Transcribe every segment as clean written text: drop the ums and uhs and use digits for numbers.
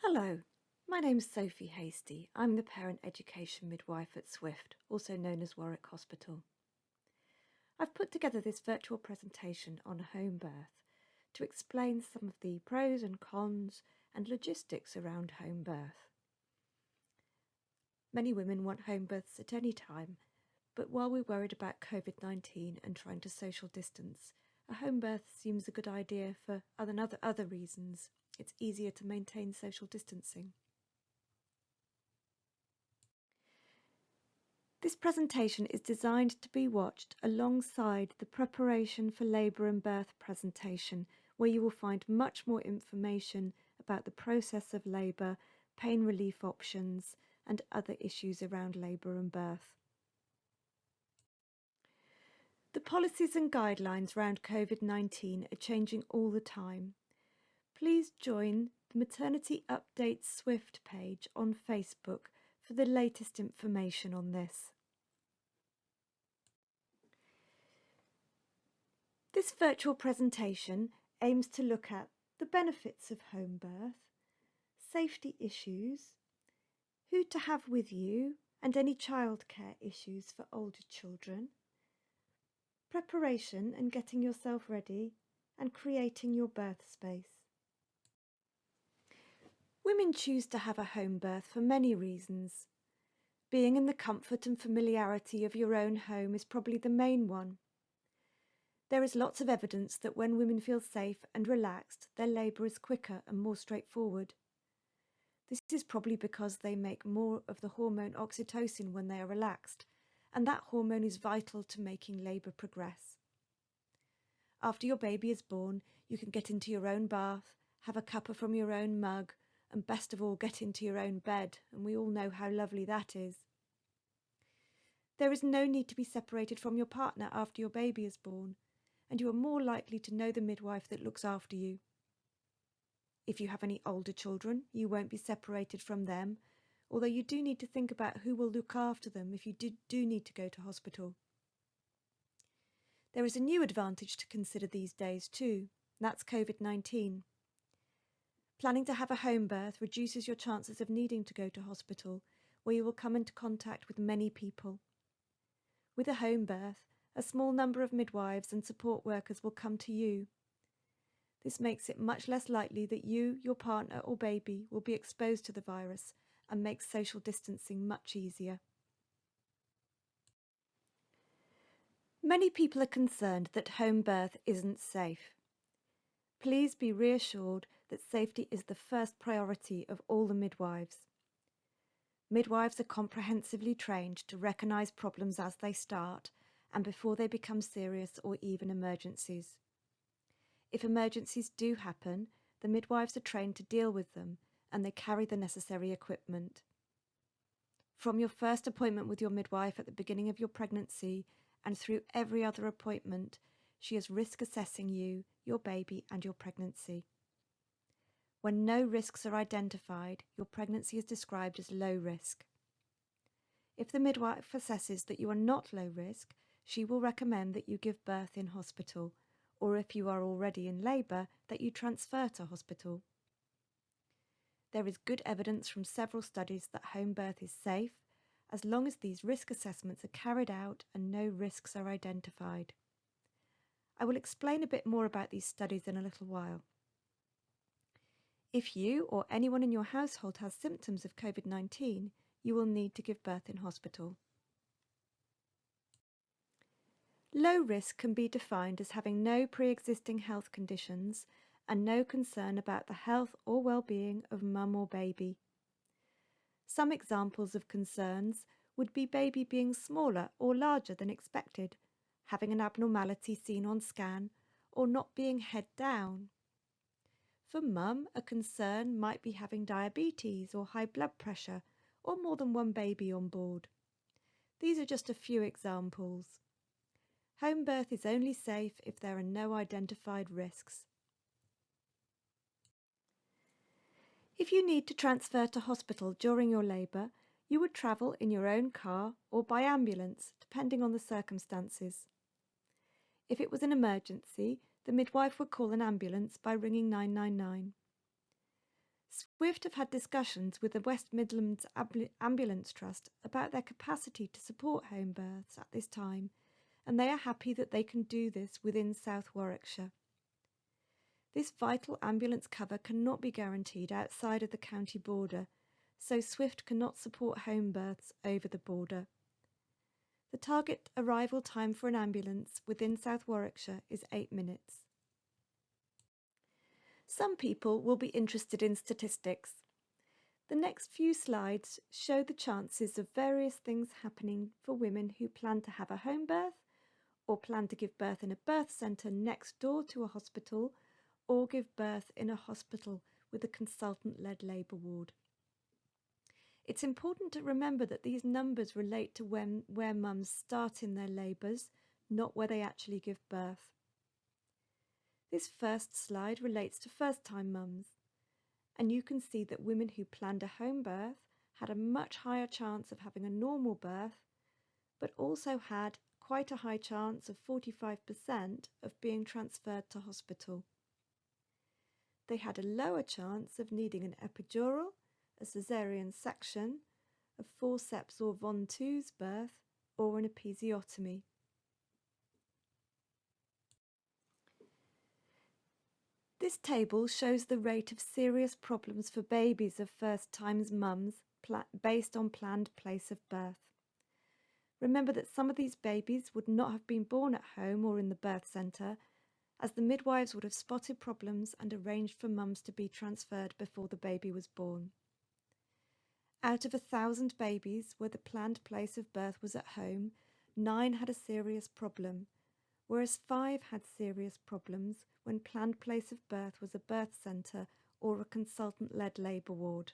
Hello, my name's Sophie Hasty. I'm the Parent Education Midwife at Swift, also known as Warwick Hospital. I've put together this virtual presentation on home birth to explain some of the pros and cons and logistics around home birth. Many women want home births at any time, but while we're worried about COVID-19 and trying to social distance, a home birth seems a good idea for other reasons. It's easier to maintain social distancing. This presentation is designed to be watched alongside the preparation for labour and birth presentation, where you will find much more information about the process of labour, pain relief options, and other issues around labour and birth. The policies and guidelines around COVID-19 are changing all the time. Please join the Maternity Updates Swift page on Facebook for the latest information on this. This virtual presentation aims to look at the benefits of home birth, safety issues, who to have with you and any childcare issues for older children, preparation and getting yourself ready, and creating your birth space. Women choose to have a home birth for many reasons. Being in the comfort and familiarity of your own home is probably the main one. There is lots of evidence that when women feel safe and relaxed, their labour is quicker and more straightforward. This is probably because they make more of the hormone oxytocin when they are relaxed, and that hormone is vital to making labour progress. After your baby is born, you can get into your own bath, have a cuppa from your own mug, and best of all, get into your own bed, and we all know how lovely that is. There is no need to be separated from your partner after your baby is born, and you are more likely to know the midwife that looks after you. If you have any older children, you won't be separated from them, although you do need to think about who will look after them if you do need to go to hospital. There is a new advantage to consider these days too, that's COVID-19. Planning to have a home birth reduces your chances of needing to go to hospital, where you will come into contact with many people. With a home birth, a small number of midwives and support workers will come to you. This makes it much less likely that you, your partner or baby will be exposed to the virus and makes social distancing much easier. Many people are concerned that home birth isn't safe. Please be reassured that safety is the first priority of all the midwives. Midwives are comprehensively trained to recognise problems as they start and before they become serious or even emergencies. If emergencies do happen, the midwives are trained to deal with them and they carry the necessary equipment. From your first appointment with your midwife at the beginning of your pregnancy and through every other appointment, she is risk assessing you, your baby and your pregnancy. When no risks are identified, your pregnancy is described as low risk. If the midwife assesses that you are not low risk, she will recommend that you give birth in hospital, or if you are already in labour, that you transfer to hospital. There is good evidence from several studies that home birth is safe, as long as these risk assessments are carried out and no risks are identified. I will explain a bit more about these studies in a little while. If you or anyone in your household has symptoms of COVID-19, you will need to give birth in hospital. Low risk can be defined as having no pre-existing health conditions and no concern about the health or well-being of mum or baby. Some examples of concerns would be baby being smaller or larger than expected, having an abnormality seen on scan, or not being head down. For mum, a concern might be having diabetes or high blood pressure, or more than one baby on board. These are just a few examples. Home birth is only safe if there are no identified risks. If you need to transfer to hospital during your labour, you would travel in your own car or by ambulance, depending on the circumstances. If it was an emergency, the midwife would call an ambulance by ringing 999. Swift have had discussions with the West Midlands Ambulance Trust about their capacity to support home births at this time, and they are happy that they can do this within South Warwickshire. This vital ambulance cover cannot be guaranteed outside of the county border, so Swift cannot support home births over the border. The target arrival time for an ambulance within South Warwickshire is 8 minutes. Some people will be interested in statistics. The next few slides show the chances of various things happening for women who plan to have a home birth, or plan to give birth in a birth centre next door to a hospital, or give birth in a hospital with a consultant-led labour ward. It's important to remember that these numbers relate to where mums start in their labours, not where they actually give birth. This first slide relates to first-time mums, and you can see that women who planned a home birth had a much higher chance of having a normal birth, but also had quite a high chance of 45% of being transferred to hospital. They had a lower chance of needing an epidural, a caesarean section, a forceps or Von-Teuse birth, or an episiotomy. This table shows the rate of serious problems for babies of first-time mums based on planned place of birth. Remember that some of these babies would not have been born at home or in the birth centre, as the midwives would have spotted problems and arranged for mums to be transferred before the baby was born. Out of 1,000 babies where the planned place of birth was at home, 9 had a serious problem, whereas 5 had serious problems when planned place of birth was a birth centre or a consultant-led labour ward.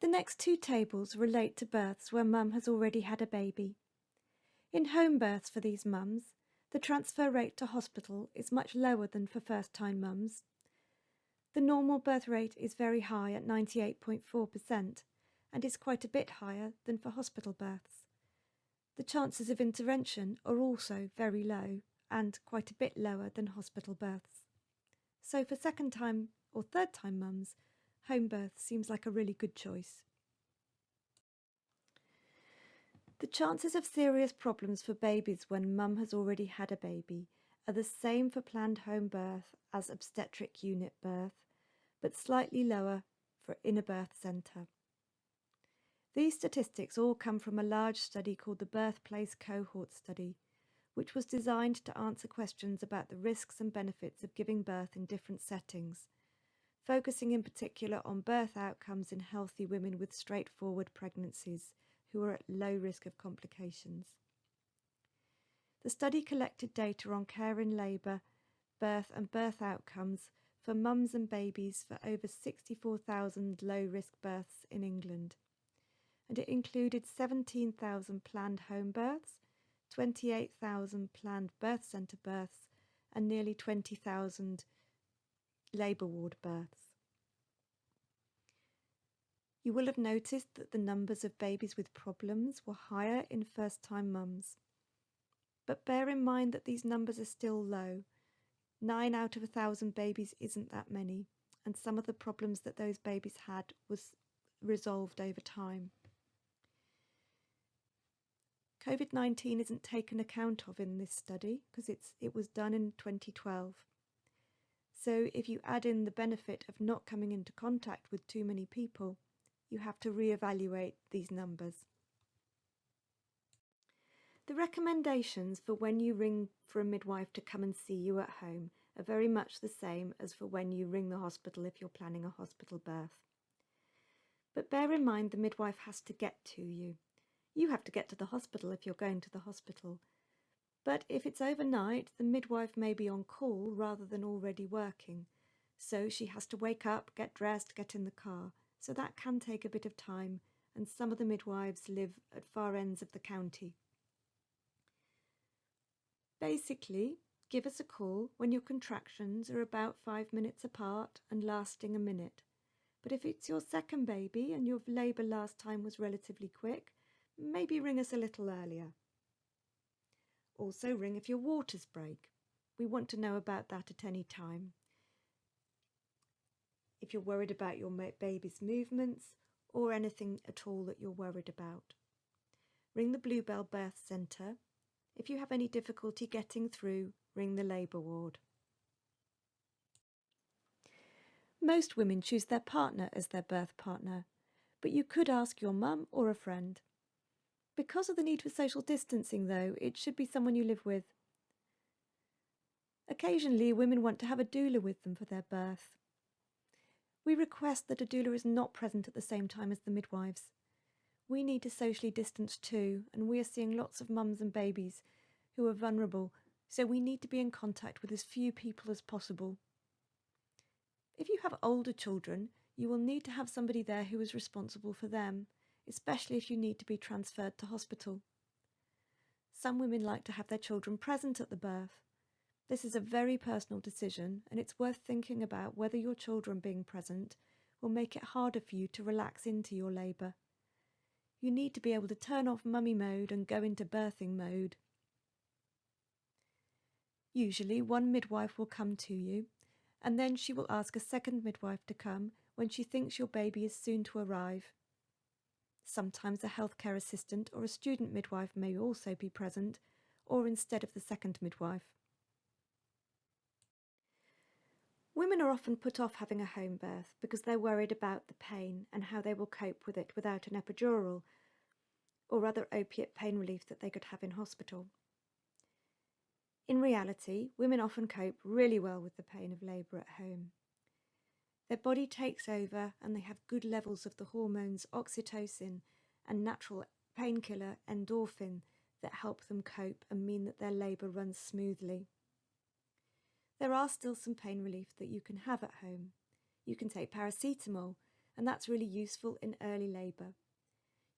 The next two tables relate to births where mum has already had a baby. In home births for these mums, the transfer rate to hospital is much lower than for first-time mums. The normal birth rate is very high at 98.4% and is quite a bit higher than for hospital births. The chances of intervention are also very low and quite a bit lower than hospital births. So for second-time or third-time mums, home birth seems like a really good choice. The chances of serious problems for babies when mum has already had a baby are the same for planned home birth as obstetric unit birth, but slightly lower for in a birth centre. These statistics all come from a large study called the Birthplace Cohort Study, which was designed to answer questions about the risks and benefits of giving birth in different settings, focusing in particular on birth outcomes in healthy women with straightforward pregnancies who are at low risk of complications. The study collected data on care in labour, birth and birth outcomes for mums and babies for over 64,000 low-risk births in England, and it included 17,000 planned home births, 28,000 planned birth centre births, and nearly 20,000 labour ward births. You will have noticed that the numbers of babies with problems were higher in first-time mums. But bear in mind that these numbers are still low. 9 out of 1,000 babies isn't that many, and some of the problems that those babies had was resolved over time. COVID-19 isn't taken account of in this study because it was done in 2012. So if you add in the benefit of not coming into contact with too many people, you have to re-evaluate these numbers. The recommendations for when you ring for a midwife to come and see you at home are very much the same as for when you ring the hospital if you're planning a hospital birth. But bear in mind the midwife has to get to you. You have to get to the hospital if you're going to the hospital. But if it's overnight, the midwife may be on call rather than already working. So she has to wake up, get dressed, get in the car. So that can take a bit of time, and some of the midwives live at far ends of the county. Basically, give us a call when your contractions are about 5 minutes apart and lasting a minute. But if it's your second baby and your labour last time was relatively quick, maybe ring us a little earlier. Also ring if your waters break. We want to know about that at any time. If you're worried about your baby's movements or anything at all that you're worried about. Ring the Bluebell Birth Centre. If you have any difficulty getting through, ring the labour ward. Most women choose their partner as their birth partner, but you could ask your mum or a friend. Because of the need for social distancing, though, it should be someone you live with. Occasionally, women want to have a doula with them for their birth. We request that a doula is not present at the same time as the midwives. We need to socially distance too, and we are seeing lots of mums and babies who are vulnerable, so we need to be in contact with as few people as possible. If you have older children, you will need to have somebody there who is responsible for them, especially if you need to be transferred to hospital. Some women like to have their children present at the birth. This is a very personal decision, and it's worth thinking about whether your children being present will make it harder for you to relax into your labour. You need to be able to turn off mummy mode and go into birthing mode. Usually, one midwife will come to you, and then she will ask a second midwife to come when she thinks your baby is soon to arrive. Sometimes a healthcare assistant or a student midwife may also be present, or instead of the second midwife. Women are often put off having a home birth because they're worried about the pain and how they will cope with it without an epidural or other opiate pain relief that they could have in hospital. In reality, women often cope really well with the pain of labour at home. Their body takes over and they have good levels of the hormones oxytocin and natural painkiller endorphin that help them cope and mean that their labour runs smoothly. There are still some pain relief that you can have at home. You can take paracetamol, and that's really useful in early labour.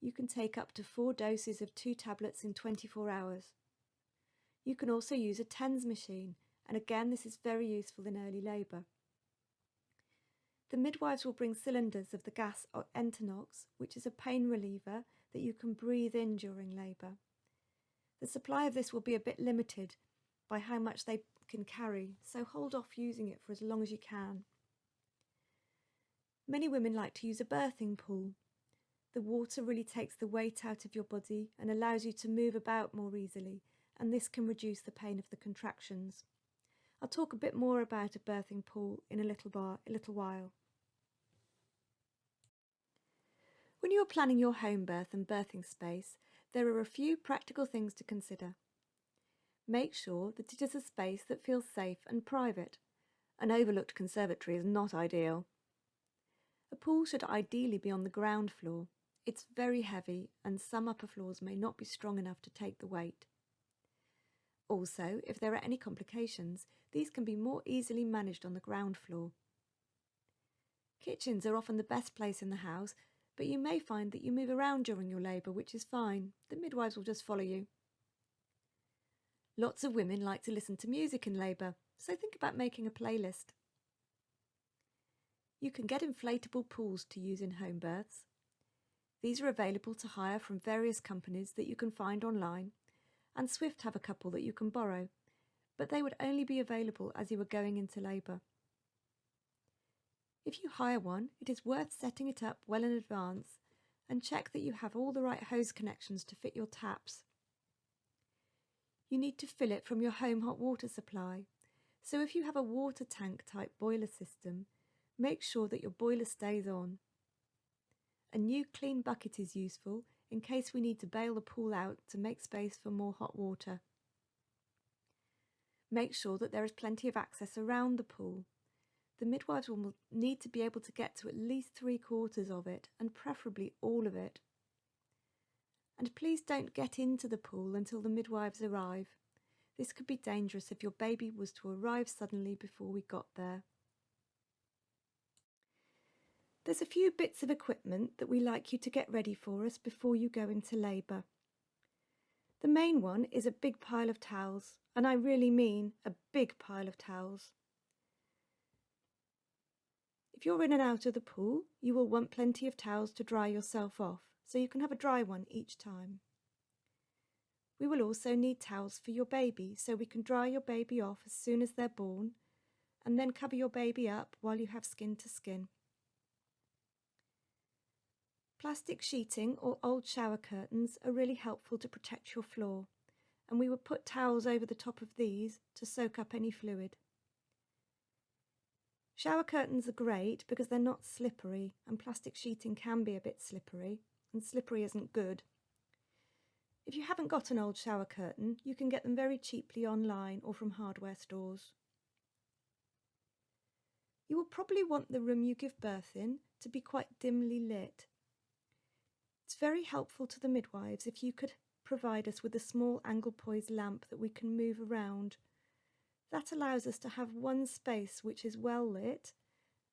You can take up to 4 doses of 2 tablets in 24 hours. You can also use a TENS machine, and again this is very useful in early labour. The midwives will bring cylinders of the gas Entonox, which is a pain reliever that you can breathe in during labour. The supply of this will be a bit limited by how much they can carry, so hold off using it for as long as you can. Many women like to use a birthing pool. The water really takes the weight out of your body and allows you to move about more easily, and this can reduce the pain of the contractions. I'll talk a bit more about a birthing pool in a little while. When you are planning your home birth and birthing space, there are a few practical things to consider. Make sure that it is a space that feels safe and private. An overlooked conservatory is not ideal. A pool should ideally be on the ground floor. It's very heavy and some upper floors may not be strong enough to take the weight. Also, if there are any complications, these can be more easily managed on the ground floor. Kitchens are often the best place in the house, but you may find that you move around during your labour, which is fine. The midwives will just follow you. Lots of women like to listen to music in labour, so think about making a playlist. You can get inflatable pools to use in home births. These are available to hire from various companies that you can find online, and Swift have a couple that you can borrow, but they would only be available as you were going into labour. If you hire one, it is worth setting it up well in advance and check that you have all the right hose connections to fit your taps. You need to fill it from your home hot water supply, so if you have a water tank type boiler system, make sure that your boiler stays on. A new clean bucket is useful in case we need to bail the pool out to make space for more hot water. Make sure that there is plenty of access around the pool. The midwives will need to be able to get to at least 3/4 of it, and preferably all of it. And please don't get into the pool until the midwives arrive. This could be dangerous if your baby was to arrive suddenly before we got there. There's a few bits of equipment that we like you to get ready for us before you go into labour. The main one is a big pile of towels, and I really mean a big pile of towels. If you're in and out of the pool, you will want plenty of towels to dry yourself off, so you can have a dry one each time. We will also need towels for your baby so we can dry your baby off as soon as they're born and then cover your baby up while you have skin to skin. Plastic sheeting or old shower curtains are really helpful to protect your floor, and we would put towels over the top of these to soak up any fluid. Shower curtains are great because they're not slippery, and plastic sheeting can be a bit slippery, and slippery isn't good. If you haven't got an old shower curtain, you can get them very cheaply online or from hardware stores. You will probably want the room you give birth in to be quite dimly lit. It's very helpful to the midwives if you could provide us with a small Anglepoise lamp that we can move around. That allows us to have one space which is well lit,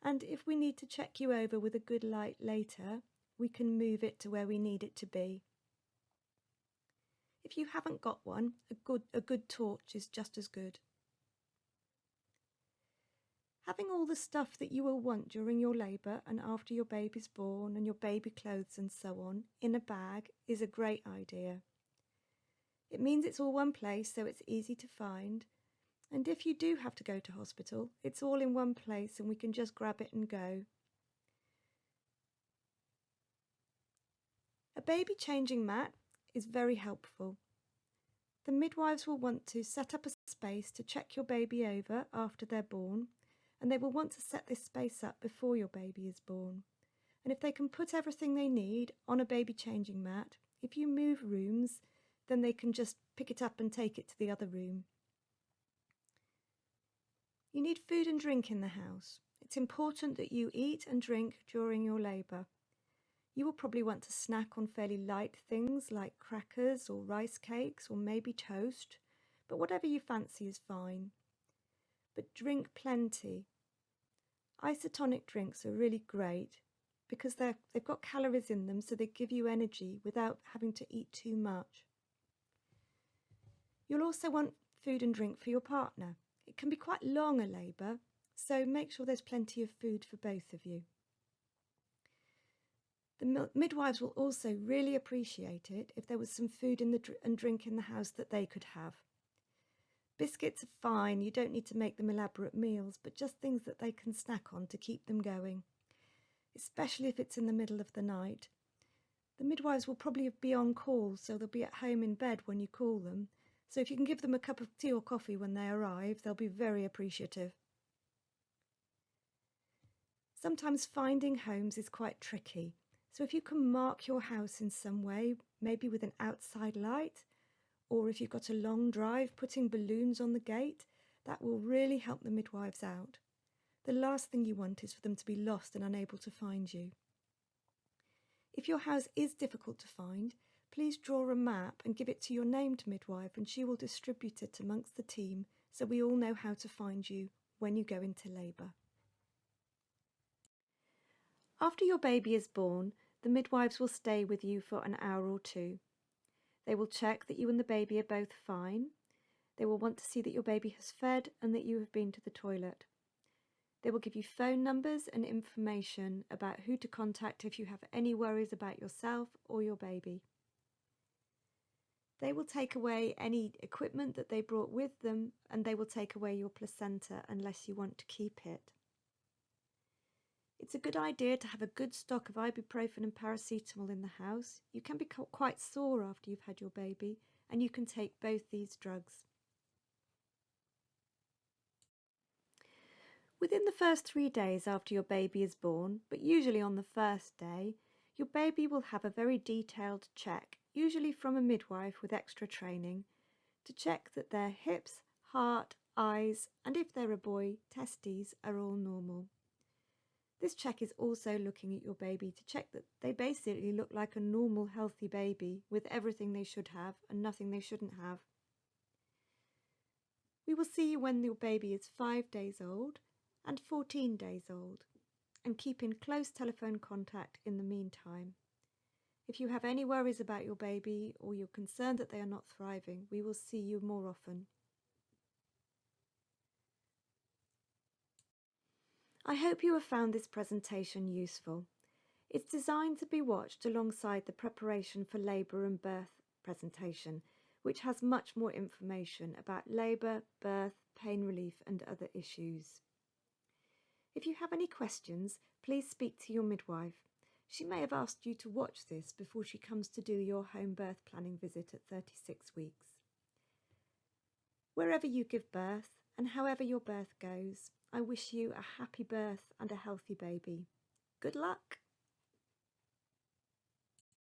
and if we need to check you over with a good light later, we can move it to where we need it to be. If you haven't got one, a good torch is just as good. Having all the stuff that you will want during your labour and after your baby's born and your baby clothes and so on in a bag is a great idea. It means it's all one place so it's easy to find, and if you do have to go to hospital, it's all in one place and we can just grab it and go. A baby changing mat is very helpful. The midwives will want to set up a space to check your baby over after they're born, and they will want to set this space up before your baby is born. And if they can put everything they need on a baby changing mat, if you move rooms, then they can just pick it up and take it to the other room. You need food and drink in the house. It's important that you eat and drink during your labour. You will probably want to snack on fairly light things like crackers or rice cakes or maybe toast, but whatever you fancy is fine. But drink plenty. Isotonic drinks are really great because they've got calories in them, so they give you energy without having to eat too much. You'll also want food and drink for your partner. It can be quite long a labour, so make sure there's plenty of food for both of you. The midwives will also really appreciate it if there was some food and drink in the house that they could have. Biscuits are fine, you don't need to make them elaborate meals, but just things that they can snack on to keep them going, especially if it's in the middle of the night. The midwives will probably be on call, so they'll be at home in bed when you call them, so if you can give them a cup of tea or coffee when they arrive, they'll be very appreciative. Sometimes finding homes is quite tricky, so if you can mark your house in some way, maybe with an outside light, or if you've got a long drive, putting balloons on the gate, that will really help the midwives out. The last thing you want is for them to be lost and unable to find you. If your house is difficult to find, please draw a map and give it to your named midwife, and she will distribute it amongst the team so we all know how to find you when you go into labour. After your baby is born, the midwives will stay with you for an hour or two. They will check that you and the baby are both fine. They will want to see that your baby has fed and that you have been to the toilet. They will give you phone numbers and information about who to contact if you have any worries about yourself or your baby. They will take away any equipment that they brought with them, and they will take away your placenta unless you want to keep it. It's a good idea to have a good stock of ibuprofen and paracetamol in the house. You can be quite sore after you've had your baby, and you can take both these drugs. Within the first 3 days after your baby is born, but usually on the first day, your baby will have a very detailed check, usually from a midwife with extra training, to check that their hips, heart, eyes, and if they're a boy, testes are all normal. This check is also looking at your baby to check that they basically look like a normal, healthy baby with everything they should have and nothing they shouldn't have. We will see you when your baby is 5 days old and 14 days old, and keep in close telephone contact in the meantime. If you have any worries about your baby or you're concerned that they are not thriving, we will see you more often. I hope you have found this presentation useful. It's designed to be watched alongside the preparation for labour and birth presentation, which has much more information about labour, birth, pain relief and other issues. If you have any questions, please speak to your midwife. She may have asked you to watch this before she comes to do your home birth planning visit at 36 weeks. Wherever you give birth and however your birth goes, I wish you a happy birth and a healthy baby. Good luck!